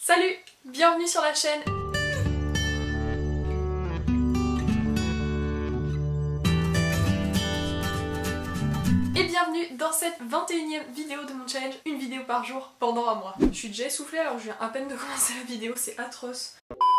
Salut, bienvenue sur la chaîne. Et bienvenue dans cette 21e vidéo de mon challenge, une vidéo par jour pendant un mois. Je suis déjà essoufflée alors je viens à peine de commencer la vidéo, c'est atroce.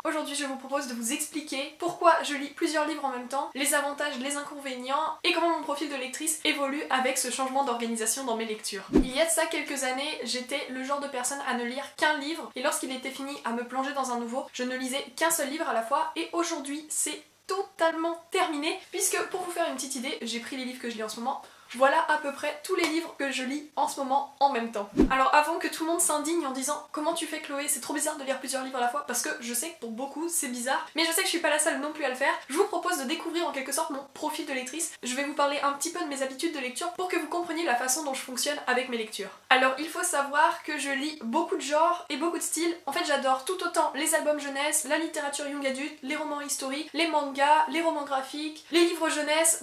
Aujourd'hui je vous propose de vous expliquer pourquoi je lis plusieurs livres en même temps, les avantages, les inconvénients et comment mon profil de lectrice évolue avec ce changement d'organisation dans mes lectures. Il y a de ça quelques années, j'étais le genre de personne à ne lire qu'un livre et lorsqu'il était fini à me plonger dans un nouveau, je ne lisais qu'un seul livre à la fois et aujourd'hui c'est totalement terminé puisque pour vous faire une petite idée, j'ai pris les livres que je lis en ce moment. Voilà à peu près tous les livres que je lis en ce moment en même temps. Alors avant que tout le monde s'indigne en disant comment tu fais Chloé, c'est trop bizarre de lire plusieurs livres à la fois, parce que je sais que pour beaucoup c'est bizarre, mais je sais que je suis pas la seule non plus à le faire, je vous propose de découvrir en quelque sorte mon profil de lectrice. Je vais vous parler un petit peu de mes habitudes de lecture pour que vous compreniez la façon dont je fonctionne avec mes lectures. Alors il faut savoir que je lis beaucoup de genres et beaucoup de styles. En fait j'adore tout autant les albums jeunesse, la littérature young adulte, les romans historiques, les mangas, les romans graphiques, les livres jeunesse.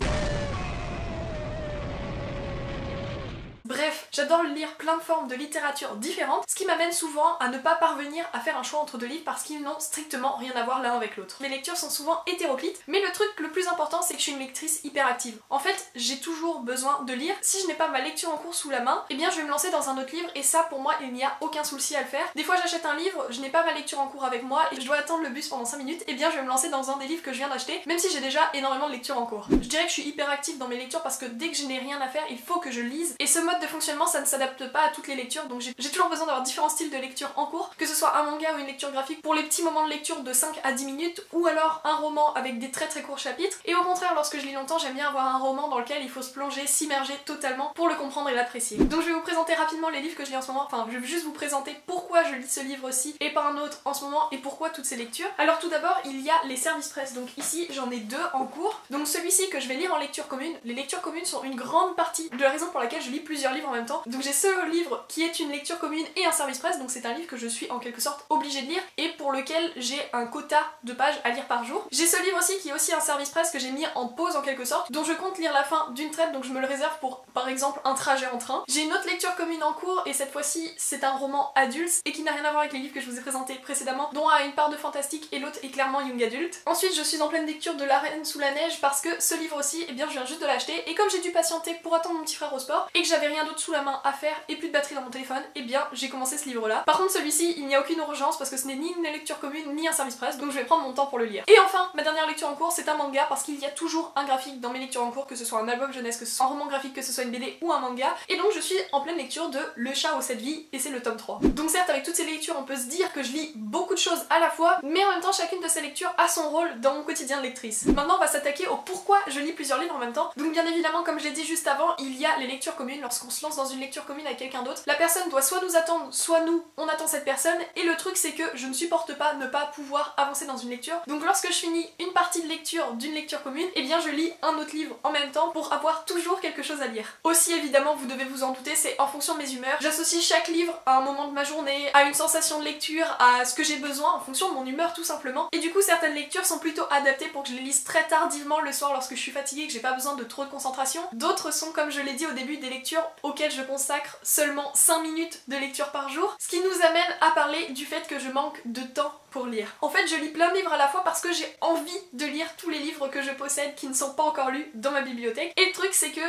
Bref, j'adore lire plein de formes de littérature différentes, ce qui m'amène souvent à ne pas parvenir à faire un choix entre deux livres parce qu'ils n'ont strictement rien à voir l'un avec l'autre. Mes lectures sont souvent hétéroclites, mais le truc le plus important c'est que je suis une lectrice hyperactive. En fait, j'ai toujours besoin de lire. Si je n'ai pas ma lecture en cours sous la main, eh bien je vais me lancer dans un autre livre et ça pour moi il n'y a aucun souci à le faire. Des fois j'achète un livre, je n'ai pas ma lecture en cours avec moi et je dois attendre le bus pendant 5 minutes, eh bien je vais me lancer dans un des livres que je viens d'acheter, même si j'ai déjà énormément de lecture en cours. Je dirais que je suis hyperactive dans mes lectures parce que dès que je n'ai rien à faire, il faut que je lise et ce mode de fonctionnement ça ne s'adapte pas à toutes les lectures, donc j'ai toujours besoin d'avoir différents styles de lecture en cours, que ce soit un manga ou une lecture graphique pour les petits moments de lecture de 5 à 10 minutes ou alors un roman avec des très courts chapitres, et au contraire lorsque je lis longtemps j'aime bien avoir un roman dans lequel il faut se plonger, s'immerger totalement pour le comprendre et l'apprécier. Donc je vais vous présenter rapidement les livres que je lis en ce moment, enfin je vais juste vous présenter pourquoi je lis ce livre-ci et pas un autre en ce moment et pourquoi toutes ces lectures. Alors tout d'abord il y a les services presse, donc ici j'en ai deux en cours, donc celui-ci que je vais lire en lecture commune. Les lectures communes sont une grande partie de la raison pour laquelle je lis plusieurs livres en même temps, donc j'ai ce livre qui est une lecture commune et un service presse, donc c'est un livre que je suis en quelque sorte obligée de lire et pour lequel j'ai un quota de pages à lire par jour. J'ai ce livre aussi qui est aussi un service presse que j'ai mis en pause en quelque sorte, dont je compte lire la fin d'une traite, donc je me le réserve pour par exemple un trajet en train. J'ai une autre lecture commune en cours et cette fois-ci c'est un roman adulte et qui n'a rien à voir avec les livres que je vous ai présentés précédemment, dont a une part de fantastique et l'autre est clairement young adulte. Ensuite je suis en pleine lecture de La Reine sous la neige parce que ce livre aussi, eh bien je viens juste de l'acheter et comme j'ai dû patienter pour attendre mon petit frère au sport et que j'avais rien d'autre sous la main à faire et plus de batterie dans mon téléphone, et bien j'ai commencé ce livre là. Par contre celui-ci il n'y a aucune urgence parce que ce n'est ni une lecture commune ni un service presse, donc je vais prendre mon temps pour le lire. Et enfin ma dernière lecture en cours c'est un manga parce qu'il y a toujours un graphique dans mes lectures en cours, que ce soit un album jeunesse, que ce soit un roman graphique, que ce soit une BD ou un manga, et donc je suis en pleine lecture de Le chat aux 7 vies et c'est le tome 3. Donc certes avec toutes ces lectures on peut se dire que je lis beaucoup de choses à la fois, mais en même temps chacune de ces lectures a son rôle dans mon quotidien de lectrice. Maintenant on va s'attaquer au pourquoi je lis plusieurs livres en même temps. Donc bien évidemment comme je l'ai dit juste avant, il y a les lectures communes. Lorsqu'on se lance dans une lecture commune avec quelqu'un d'autre, la personne doit soit nous attendre, soit nous, on attend cette personne, et le truc c'est que je ne supporte pas ne pas pouvoir avancer dans une lecture. Donc lorsque je finis une partie de lecture d'une lecture commune, eh bien je lis un autre livre en même temps pour avoir toujours quelque chose à lire. Aussi évidemment, vous devez vous en douter, c'est en fonction de mes humeurs. J'associe chaque livre à un moment de ma journée, à une sensation de lecture, à ce que j'ai besoin en fonction de mon humeur tout simplement. Et du coup certaines lectures sont plutôt adaptées pour que je les lise très tardivement le soir lorsque je suis fatiguée, que j'ai pas besoin de trop de concentration. D'autres sont, comme je l'ai dit au début, des lectures auxquelles je consacre seulement 5 minutes de lecture par jour, ce qui nous amène à parler du fait que je manque de temps pour lire. En fait je lis plein de livres à la fois parce que j'ai envie de lire tous les livres que je possède qui ne sont pas encore lus dans ma bibliothèque, et le truc c'est que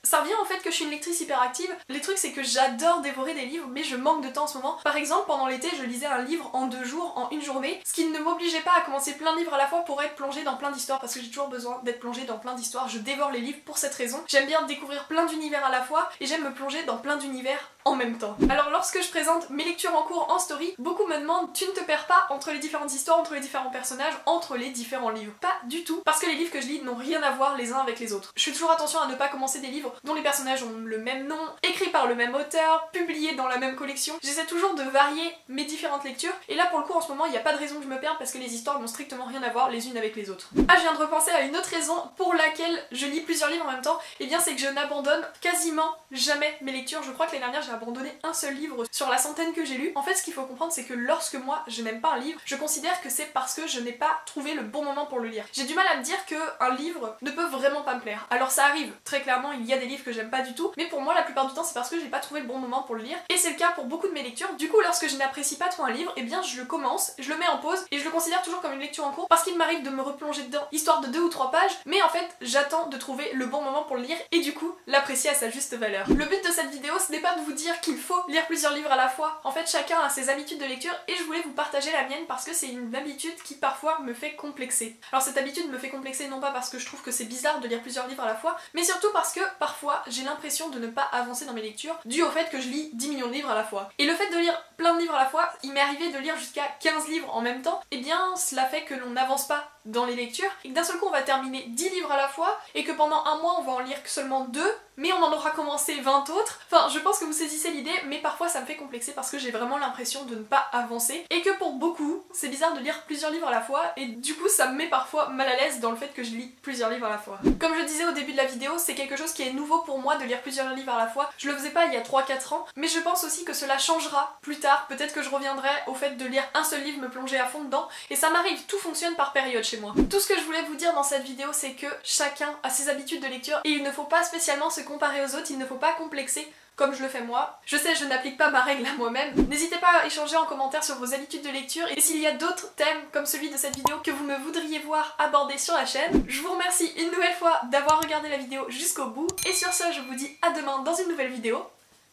ça revient au fait que je suis une lectrice hyperactive. Le truc c'est que j'adore dévorer des livres mais je manque de temps en ce moment. Par exemple pendant l'été je lisais un livre en 2 jours, en une journée, ce qui ne m'obligeait pas à commencer plein de livres à la fois pour être plongée dans plein d'histoires, parce que j'ai toujours besoin d'être plongée dans plein d'histoires. Je dévore les livres pour cette raison. J'aime bien découvrir plein d'univers à la fois et j'aime me plonger dans plein d'univers en même temps. Alors lorsque je présente mes lectures en cours en story, beaucoup me demandent tu ne te perds pas entre les différentes histoires, entre les différents personnages, entre les différents livres? Pas du tout, parce que les livres que je lis n'ont rien à voir les uns avec les autres. Je fais toujours attention à ne pas commencer des livres dont les personnages ont le même nom, écrits par le même auteur, publiés dans la même collection. J'essaie toujours de varier mes différentes lectures et là pour le coup en ce moment il n'y a pas de raison que je me perde parce que les histoires n'ont strictement rien à voir les unes avec les autres. Ah, je viens de repenser à une autre raison pour laquelle je lis plusieurs livres en même temps, et bien c'est que je n'abandonne quasiment jamais mes lectures. Je crois que l'année dernière j'ai abandonné un seul livre sur la centaine que j'ai lu. En fait, ce qu'il faut comprendre, c'est que lorsque moi je n'aime pas un livre, je considère que c'est parce que je n'ai pas trouvé le bon moment pour le lire. J'ai du mal à me dire qu'un livre ne peut vraiment pas me plaire. Alors ça arrive, très clairement, il y a des livres que j'aime pas du tout, mais pour moi la plupart du temps c'est parce que j'ai pas trouvé le bon moment pour le lire, et c'est le cas pour beaucoup de mes lectures. Du coup, lorsque je n'apprécie pas trop un livre, eh bien je le commence, je le mets en pause, et je le considère toujours comme une lecture en cours, parce qu'il m'arrive de me replonger dedans, histoire de 2 ou 3 pages, mais en fait j'attends de trouver le bon moment pour le lire, et du coup l'apprécier à sa juste valeur. Le but de cette vidéo, ce n'est pas de vous dire qu'il faut lire plusieurs livres à la fois. En fait, chacun a ses habitudes de lecture, et je voulais vous partager la mienne parce que c'est une habitude qui parfois me fait complexer. Alors cette habitude me fait complexer non pas parce que je trouve que c'est bizarre de lire plusieurs livres à la fois, mais surtout parce que parfois j'ai l'impression de ne pas avancer dans mes lectures dû au fait que je lis 10 millions de livres à la fois. Et le fait de lire plein de livres à la fois, il m'est arrivé de lire jusqu'à 15 livres en même temps, et bien cela fait que l'on n'avance pas dans les lectures, et que d'un seul coup on va terminer 10 livres à la fois, et que pendant un mois on va en lire que seulement 2, mais on en aura commencé 20 autres. Enfin, je pense que vous saisissez l'idée, mais parfois ça me fait complexer parce que j'ai vraiment l'impression de ne pas avancer, et que pour beaucoup, c'est bizarre de lire plusieurs livres à la fois, et du coup ça me met parfois mal à l'aise dans le fait que je lis plusieurs livres à la fois. Comme je disais au début de la vidéo, c'est quelque chose qui est nouveau pour moi de lire plusieurs livres à la fois. Je le faisais pas il y a 3-4 ans, mais je pense aussi que cela changera plus tard. Peut-être que je reviendrai au fait de lire un seul livre, me plonger à fond dedans, et ça m'arrive, tout fonctionne par période chez moi. Tout ce que je voulais vous dire dans cette vidéo, c'est que chacun a ses habitudes de lecture, et il ne faut pas spécialement se comparer aux autres, il ne faut pas complexer comme je le fais moi. Je sais, je n'applique pas ma règle à moi-même. N'hésitez pas à échanger en commentaire sur vos habitudes de lecture, et s'il y a d'autres thèmes comme celui de cette vidéo que vous me voudriez voir aborder sur la chaîne. Je vous remercie une nouvelle fois d'avoir regardé la vidéo jusqu'au bout, et sur ce je vous dis à demain dans une nouvelle vidéo.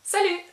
Salut!